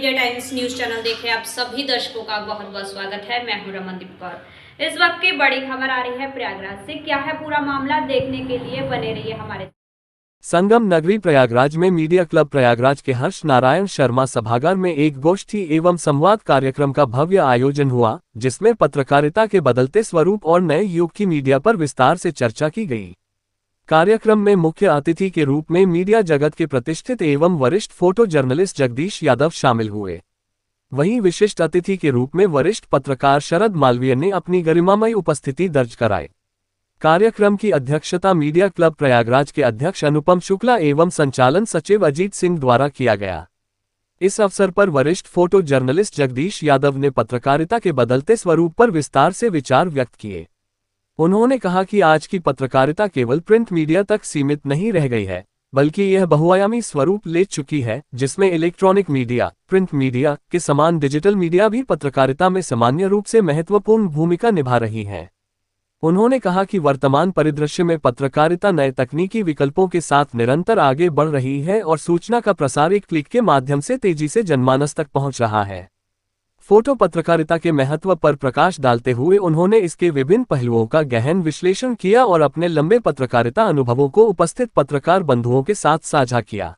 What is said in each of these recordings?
Media times news channel देखे आप सभी दर्शकों का बहुत बहुत स्वागत है। मैं हूं रमनदीप कौर। इस वक्त की बड़ी खबर आ रही है प्रयागराज से। क्या है पूरा मामला, देखने के लिए बने रहिए हमारे। संगम नगरी प्रयागराज में मीडिया क्लब प्रयागराज के हर्ष नारायण शर्मा सभागार में एक गोष्ठी एवं संवाद कार्यक्रम का भव्य आयोजन हुआ, जिसमें पत्रकारिता के बदलते स्वरूप और नए युग की मीडिया पर विस्तार से चर्चा की गई। कार्यक्रम में मुख्य अतिथि के रूप में मीडिया जगत के प्रतिष्ठित एवं वरिष्ठ फोटो जर्नलिस्ट जगदीश यादव शामिल हुए। वहीं विशिष्ट अतिथि के रूप में वरिष्ठ पत्रकार शरद मालवीय ने अपनी गरिमामयी उपस्थिति दर्ज कराई। कार्यक्रम की अध्यक्षता मीडिया क्लब प्रयागराज के अध्यक्ष अनुपम शुक्ला एवं संचालन सचिव अजीत सिंह द्वारा किया गया। इस अवसर पर वरिष्ठ फोटो जर्नलिस्ट जगदीश यादव ने पत्रकारिता के बदलते स्वरूप पर विस्तार से विचार व्यक्त किए। उन्होंने कहा कि आज की पत्रकारिता केवल प्रिंट मीडिया तक सीमित नहीं रह गई है, बल्कि यह बहुआयामी स्वरूप ले चुकी है, जिसमें इलेक्ट्रॉनिक मीडिया, प्रिंट मीडिया के समान डिजिटल मीडिया भी पत्रकारिता में सामान्य रूप से महत्वपूर्ण भूमिका निभा रही है। उन्होंने कहा कि वर्तमान परिदृश्य में पत्रकारिता नए तकनीकी विकल्पों के साथ निरंतर आगे बढ़ रही है और सूचना का प्रसार एक क्लिक के माध्यम से तेजी से जनमानस तक पहुंच रहा है। फोटो पत्रकारिता के महत्व पर प्रकाश डालते हुए उन्होंने इसके विभिन्न पहलुओं का गहन विश्लेषण किया और अपने लंबे पत्रकारिता अनुभवों को उपस्थित पत्रकार बंधुओं के साथ साझा किया।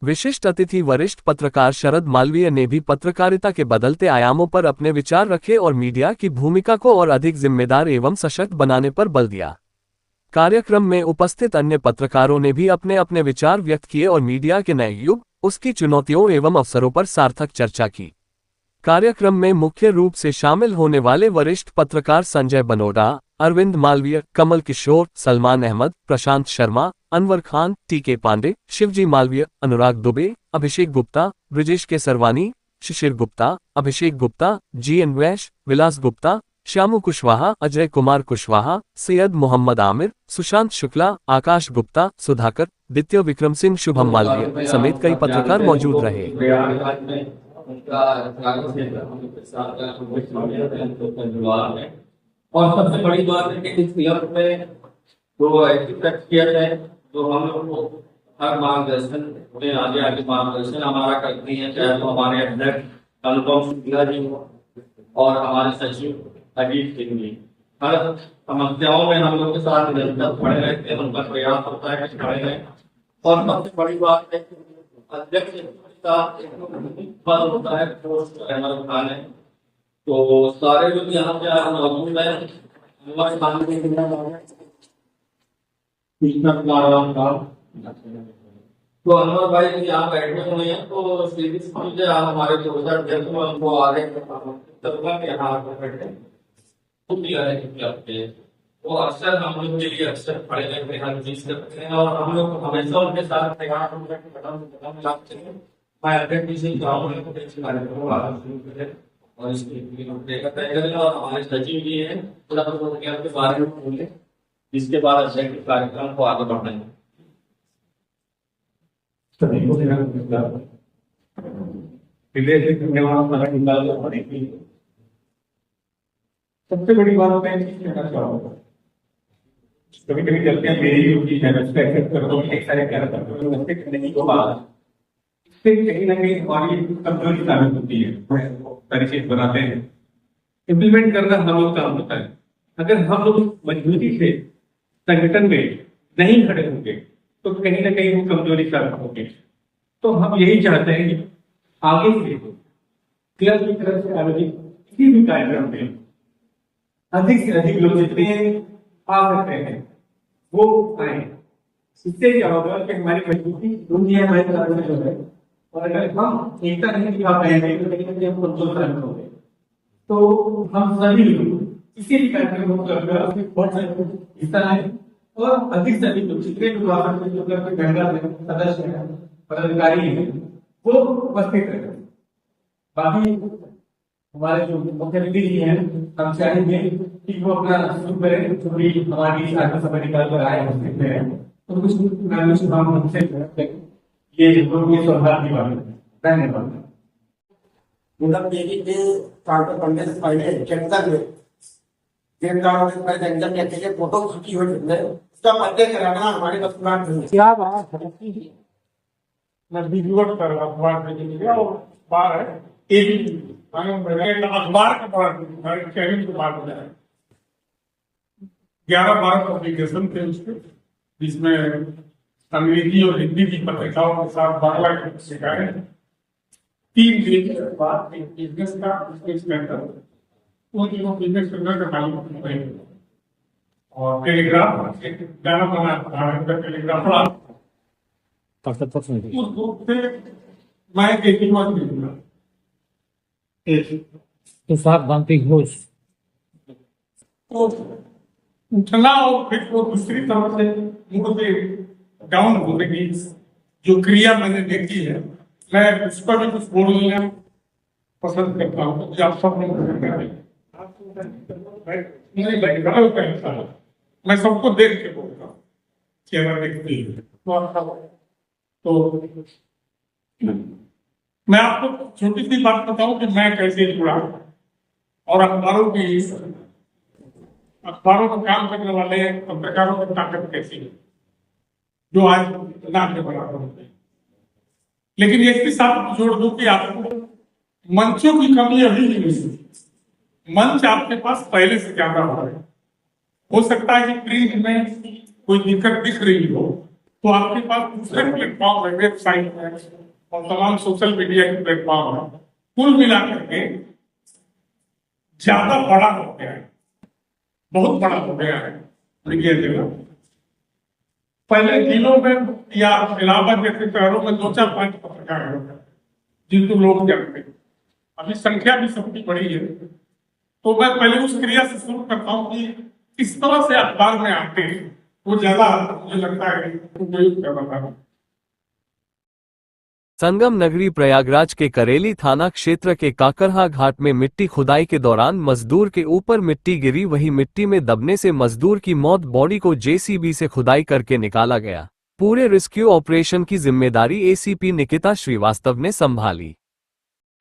विशिष्ट अतिथि वरिष्ठ पत्रकार शरद मालवीय ने भी पत्रकारिता के बदलते आयामों पर अपने विचार रखे और मीडिया की भूमिका को और अधिक जिम्मेदार एवं सशक्त बनाने पर बल दिया। कार्यक्रम में उपस्थित अन्य पत्रकारों ने भी अपने अपने विचार व्यक्त किए और मीडिया के नए युग, उसकी चुनौतियों एवं अवसरों पर सार्थक चर्चा की। कार्यक्रम में मुख्य रूप से शामिल होने वाले वरिष्ठ पत्रकार संजय बनोडा, अरविंद मालवीय, कमल किशोर, सलमान अहमद, प्रशांत शर्मा, अनवर खान, टीके पांडे, शिवजी मालवीय, अनुराग दुबे, अभिषेक गुप्ता, ब्रिजेश केसरवानी, शिशिर गुप्ता, अभिषेक गुप्ता, जीएन वैश, विलास गुप्ता, श्यामू कुशवाहा, अजय कुमार कुशवाहा, सैयद मोहम्मद आमिर, सुशांत शुक्ला, आकाश गुप्ता, सुधाकर, दित्य विक्रम सिंह, शुभम मालवीय समेत कई पत्रकार मौजूद रहे। और सबसे बड़ी बात है कि इस क्लब में जो एक्सपेक्ट किया जाए, जो हम लोग को हर मार्गदर्शन में आगे मार्गदर्शन हमारा करती है, चाहे तो हमारे अध्यक्ष अनुपम शुक्ला जी हो और हमारे सचिव अजीत सिंह जी, हर समस्याओं में हम लोग के साथ निरंतर खड़े रहते हैं, उनका प्रयास होता है कि खड़े रहें। और सबसे बड़ी बात है कि अध्यक्ष पद होता है तो सारे लोग यहाँ पे आज मौजूद है। तो अनवर भाई जी यहाँ बैठे हुए हैं, तो सीधी समझे आप हमारे जो अध्यक्ष उनको आगे यहाँ बैठे तो अक्सर हम लोग के लिए अक्सर खड़े रहते हैं, हर चीज करते हैं और हम लोग हमेशा उनके साथ और हमारे सचिव जी हैं, के बारे में बोले, जिसके बाद कार्यक्रम को आगे बढ़ाएंगे। सबसे बड़ी बात मैं कहना चाहूंगा, कभी कभी गलतियां मेरी होती है, मैं उसको एक्सेप्ट करता हूँ, एक सारे क्या करता हूँ, उससे करने के बाद इससे कहीं ना कहीं हमारी कमजोरी साबित होती है। परिचय बनाते हैं, इम्प्लीमेंट करना हम लोग काम होता है। अगर हम लोग मजबूती से संगठन में नहीं खड़े होंगे तो कहीं ना कहीं वो कमजोरी साबित होगी। तो हम यही चाहते हैं कि आगे से क्लब की तरफ से आयोजित किसी भी कार्यक्रम में अधिक से अधिक लोग जितने आ सकते हैं वो आए। इससे क्या होगा कि हमारी मजबूती दुनिया में है, और अगर हम एकता नहीं दिखा पाएंगे तो कहीं ना कहीं हम कमजोर साबित होंगे। तो हम सभी लोग किसी भी कार्यक्रम को हिस्सा लें और अधिक से अधिक लोग जितने लोग आ सकते हैं, जो क्लब के मेंबर सदस्य हैं, पदाधिकारी हैं, वो उपस्थित रहे। बाकी हमारे जो मुख्यमंत्री जी हैं, हम चाहेंगे कि वो अपना शुरू करें, जो भी हमारी समय निकाल कर आए हैं, तो कुछ हम उनसे ये सौभाग्य की बात है। धन्यवाद। पढ़ने से पहले जंगल में अकेले फोटो खींची हुई है, उसका पता कराना हमारे बस की बात नहीं है। क्या बात है, बार है एक अखबार का बड़ा चैलेंज के बाद हो जाए 11-12 पब्लिकेशन थे उसके, जिसमें अंग्रेजी और हिंदी की पत्रिकाओं के साथ बांग्ला की पत्रिकाएं, 3 दिन के बाद एक बिजनेस का सेंटर, उन दिनों बिजनेस सेंटर का मालिक रहे और टेलीग्राफ जाना बना टेलीग्राफ उस ग्रुप से मैं एक ही बात मिलूंगा तो साहब बम्पिंग होश तो उठना और फिर वो दूसरी तरफ से मुझे डाउन होने की जो क्रिया मैंने देखी है, मैं उस पर भी कुछ बोलना पसंद करता हूँ कि आप सब मैं सबको देख के बोलता हूँ चेहरा देखती तो मैं आपको छोटी सी बात बताऊं कि मैं कैसे जुड़ा और अखबारों में काम करने वाले पत्रकारों की ताकत कैसी है जो आज ना के बराबर होते हैं। लेकिन इसके साथ जोड़ दूं कि आपको मंचों की कमी अभी भी नहीं, मंच आपके पास पहले से ज्यादा हो सकता है कि प्रिंट में कोई दिक्कत दिख रही हो तो आपके पास दूसरे प्लेटफॉर्म है, वेबसाइट है और तमाम सोशल मीडिया के प्लेटफॉर्म है, कुल मिलाकर के ज्यादा बड़ा हो गया है, बहुत बड़ा हो गया है मीडिया जगह। पहले जिलों में या इलाहाबाद जैसे शहरों में 2-4-5 पत्रकार होते जिनको लोग जानते हैं, अभी संख्या भी सबकी बढ़ी है। तो मैं पहले उस क्रिया से शुरू करता हूँ कि किस तरह से अखबार में आते हैं, वो ज्यादा मुझे लगता है उपयुक्त करना। संगम नगरी प्रयागराज के करेली थाना क्षेत्र के काकरहा घाट में मिट्टी खुदाई के दौरान मजदूर के ऊपर मिट्टी गिरी, वही मिट्टी में दबने से मजदूर की मौत, बॉडी को जेसीबी से खुदाई करके निकाला गया। पूरे रेस्क्यू ऑपरेशन की जिम्मेदारी एसीपी निकिता श्रीवास्तव ने संभाली।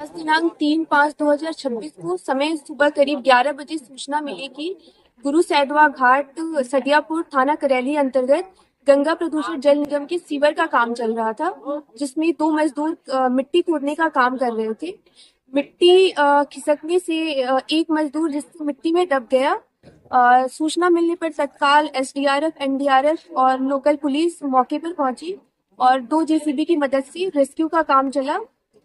दिनांक 3/5/2026 को समय सुबह करीब 11 बजे सूचना मिली कि गुरु सैदवा घाट सदियापुर थाना करेली अंतर्गत गंगा प्रदूषित जल निगम के सीवर का काम चल रहा था, जिसमें 2 मजदूर मिट्टी खोदने का काम कर रहे थे। मिट्टी खिसकने से एक मजदूर जिस मिट्टी में दब गया। सूचना मिलने पर तत्काल एसडीआरएफ, एनडीआरएफ और लोकल पुलिस मौके पर पहुंची और 2 जेसीबी की मदद से रेस्क्यू का काम चला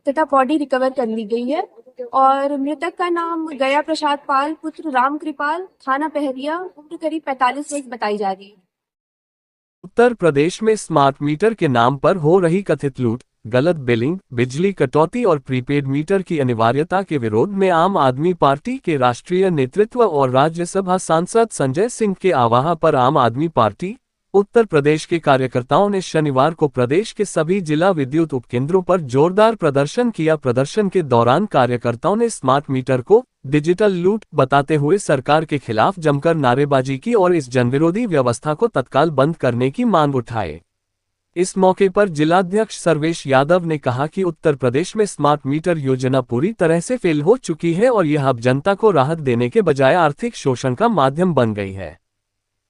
तथा बॉडी रिकवर कर ली गई है। और मृतक का नाम गया प्रसाद पाल पुत्र राम कृपाल, थाना पहरिया, उम्र करीब 45 वर्ष बताई जा रही है। उत्तर प्रदेश में स्मार्ट मीटर के नाम पर हो रही कथित लूट, गलत बिलिंग, बिजली कटौती और प्रीपेड मीटर की अनिवार्यता के विरोध में आम आदमी पार्टी के राष्ट्रीय नेतृत्व और राज्यसभा सांसद संजय सिंह के आह्वान पर आम आदमी पार्टी उत्तर प्रदेश के कार्यकर्ताओं ने शनिवार को प्रदेश के सभी जिला विद्युत उपकेंद्रों पर जोरदार प्रदर्शन किया। प्रदर्शन के दौरान कार्यकर्ताओं ने स्मार्ट मीटर को डिजिटल लूट बताते हुए सरकार के खिलाफ जमकर नारेबाजी की और इस जनविरोधी व्यवस्था को तत्काल बंद करने की मांग उठाए। इस मौके पर जिलाध्यक्ष सर्वेश यादव ने कहा कि उत्तर प्रदेश में स्मार्ट मीटर योजना पूरी तरह से फेल हो चुकी है और यह अब जनता को राहत देने के बजाय आर्थिक शोषण का माध्यम बन गई है।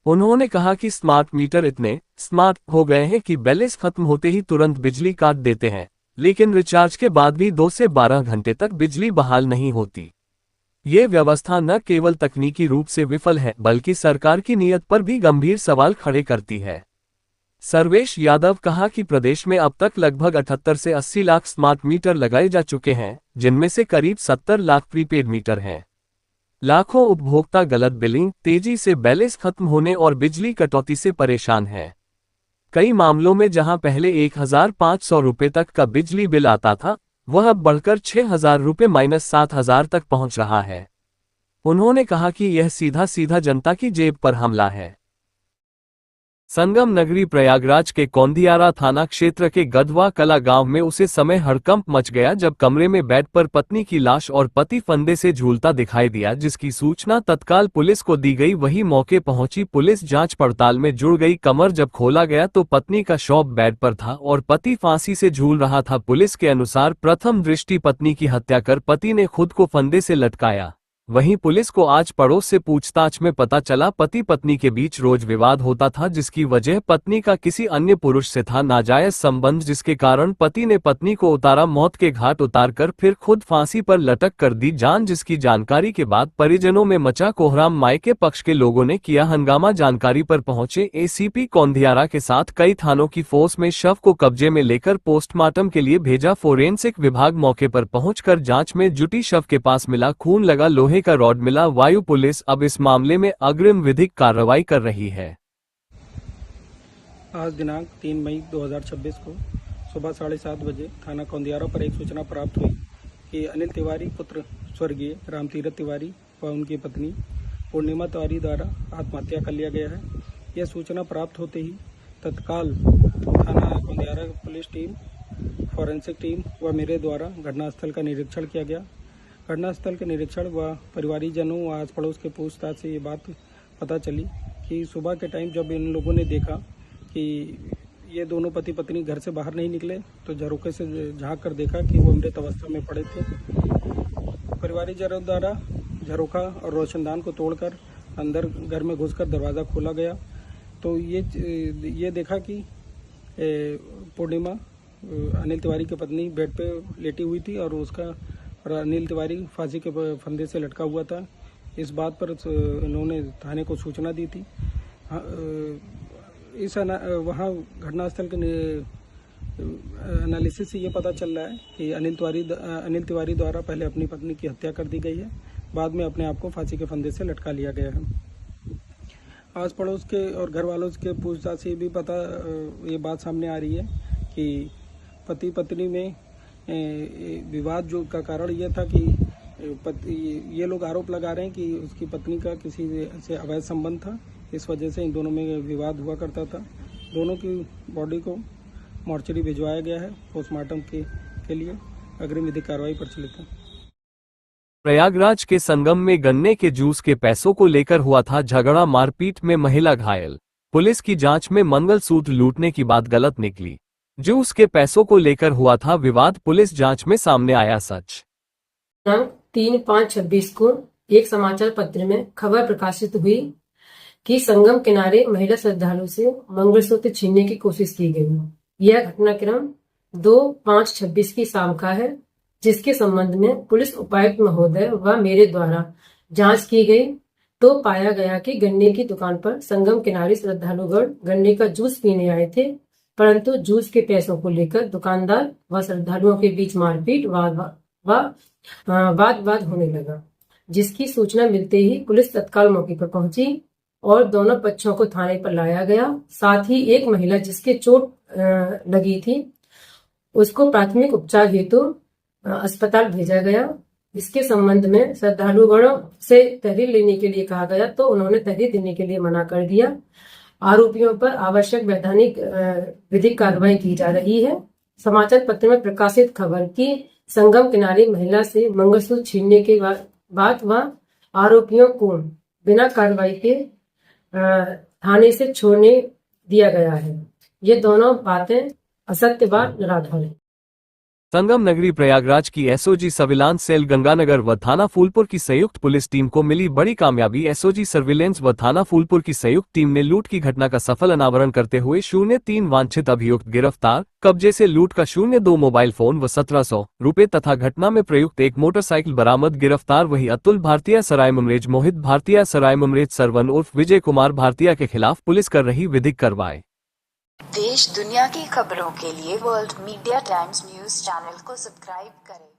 उन्होंने कहा कि स्मार्ट मीटर इतने स्मार्ट हो गए हैं कि बैलेंस खत्म होते ही तुरंत बिजली काट देते हैं, लेकिन रिचार्ज के बाद भी 2 से 12 घंटे तक बिजली बहाल नहीं होती। ये व्यवस्था न केवल तकनीकी रूप से विफल है बल्कि सरकार की नीयत पर भी गंभीर सवाल खड़े करती है। सर्वेश यादव कहा कि प्रदेश में अब तक लगभग 78 से 80 लाख स्मार्ट मीटर लगाए जा चुके हैं, जिनमें से करीब 70 लाख प्रीपेड मीटर हैं। लाखों उपभोक्ता गलत बिलिंग, तेजी से बैलेंस खत्म होने और बिजली कटौती से परेशान हैं। कई मामलों में जहां पहले 1,500 रुपये तक का बिजली बिल आता था, वह अब बढ़कर 6,000 रुपये -7,000 तक पहुंच रहा है। उन्होंने कहा कि यह सीधा सीधा जनता की जेब पर हमला है। संगम नगरी प्रयागराज के कौंधियारा थाना क्षेत्र के गधवा कला गांव में उसे समय हड़कंप मच गया जब कमरे में बेड पर पत्नी की लाश और पति फंदे से झूलता दिखाई दिया, जिसकी सूचना तत्काल पुलिस को दी गई। वही मौके पहुंची पुलिस जांच पड़ताल में जुड़ गई। कमर जब खोला गया तो पत्नी का शव बेड पर था और पति फांसी से झूल रहा था। पुलिस के अनुसार प्रथम दृष्टि पत्नी की हत्या कर पति ने खुद को फंदे से लटकाया, वहीं पुलिस को आज पड़ोस से पूछताछ में पता चला पति पत्नी के बीच रोज विवाद होता था, जिसकी वजह पत्नी का किसी अन्य पुरुष से था नाजायज संबंध, जिसके कारण पति ने पत्नी को उतारा मौत के घाट उतारकर फिर खुद फांसी पर लटक कर दी जान। जिसकी जानकारी के बाद परिजनों में मचा कोहराम। मायके पक्ष के लोगों ने किया हंगामा। जानकारी पर पहुंचे एसीपी कौंधियारा के साथ कई थानों की फोर्स में शव को कब्जे में लेकर पोस्टमार्टम के लिए भेजा। फोरेंसिक विभाग मौके पर पहुंचकर जांच में जुटी। शव के पास मिला खून लगा लोहे का रॉड मिला। वायु पुलिस अब इस मामले में अग्रिम विधिक कार्रवाई कर रही है। आज दिनांक 3 मई 2026 को सुबह 7:30 बजे थाना कौंधियारा पर एक सूचना प्राप्त हुई कि अनिल तिवारी पुत्र स्वर्गीय रामतीरथ तिवारी व उनकी पत्नी पूर्णिमा तिवारी द्वारा आत्महत्या कर लिया गया है। यह सूचना प्राप्त होते ही तत्काल थाना Kaundhiyara police team, forensic team व मेरे द्वारा घटनास्थल का निरीक्षण किया गया। घटनास्थल के निरीक्षण व परिवारीजनों व आस पड़ोस के पूछताछ से ये बात पता चली कि सुबह के टाइम जब इन लोगों ने देखा कि ये दोनों पति पत्नी घर से बाहर नहीं निकले, तो झरोखे से झांक कर देखा कि वो मृत अवस्था में पड़े थे। परिवारीजनों द्वारा झरोखा और रोशनदान को तोड़कर अंदर घर में घुसकर दरवाज़ा खोला गया, तो ये देखा कि पूर्णिमा अनिल तिवारी की पत्नी बेड पे लेटी हुई थी और अनिल तिवारी फांसी के फंदे से लटका हुआ था। इस बात पर इन्होंने थाने को सूचना दी थी। वहाँ घटनास्थल के एनालिसिस से ये पता चल रहा है कि अनिल तिवारी द्वारा पहले अपनी पत्नी की हत्या कर दी गई है, बाद में अपने आप को फांसी के फंदे से लटका लिया गया है। आस पड़ोस के और घर वालों के पूछताछ से भी ये बात सामने आ रही है कि पति पत्नी में विवाद जो का कारण यह था कि ये लोग आरोप लगा रहे हैं कि उसकी पत्नी का किसी से अवैध संबंध था, इस वजह से इन दोनों में विवाद हुआ करता था। दोनों की बॉडी को मॉर्चरी भिजवाया गया है पोस्टमार्टम के लिए। अग्रिम विधिक कार्रवाई प्रचलित है। प्रयागराज के संगम में गन्ने के जूस के पैसों को लेकर हुआ था झगड़ा, मारपीट में महिला घायल। पुलिस की जांच में मंगलसूत्र लूटने की बात गलत निकली। जूस के पैसों को लेकर हुआ था विवाद, पुलिस जांच में सामने आया सच। 3/5/26 को एक समाचार पत्र में खबर प्रकाशित हुई कि संगम किनारे महिला श्रद्धालु से मंगलसूत्र छीनने की कोशिश की गई। यह घटनाक्रम 2/5/26 की शाम का है, जिसके संबंध में पुलिस उपायुक्त महोदय व मेरे द्वारा जांच की गई तो पाया गया कि गन्ने की दुकान पर संगम किनारे श्रद्धालुगण गन्ने का जूस पीने आए थे, परंतु जूस के पैसों को लेकर दुकानदार व श्रद्धालुओं के बीच मारपीट वाद होने लगा। जिसकी सूचना मिलते ही पुलिस तत्काल मौके पर पहुंची और दोनों पक्षों को थाने पर लाया गया। साथ ही एक महिला जिसके चोट लगी थी उसको प्राथमिक उपचार हेतु अस्पताल भेजा गया। इसके संबंध में श्रद्धालुगणों से तहरीर लेने के लिए कहा गया तो उन्होंने तहरीर देने के लिए मना कर दिया। आरोपियों पर आवश्यक वैधानिक विधिक कार्रवाई की जा रही है। समाचार पत्र में प्रकाशित खबर की संगम किनारे महिला से मंगलसूत्र छीनने के बाद वह आरोपियों को बिना कार्रवाई के थाने से छोड़ने दिया गया है। ये दोनों बातें असत्य व निराधार है। संगम नगरी प्रयागराज की एसओजी सर्विलांस सेल गंगानगर व थाना फूलपुर की संयुक्त पुलिस टीम को मिली बड़ी कामयाबी। एसओजी सर्विलांस व थाना फूलपुर की संयुक्त टीम ने लूट की घटना का सफल अनावरण करते हुए 03 वांछित अभियुक्त गिरफ्तार। कब्जे से लूट का 02 मोबाइल फोन व 1700 रुपए तथा घटना में प्रयुक्त एक मोटरसाइकिल बरामद। गिरफ्तार वही अतुल भारतीय सराय ममरेज, मोहित भारतीय सराय ममरेज, सरवन उर्फ विजय कुमार भारतीय के खिलाफ पुलिस कर रही विधिक कार्रवाई। देश दुनिया की खबरों के लिए world media times news channel को सब्सक्राइब करें।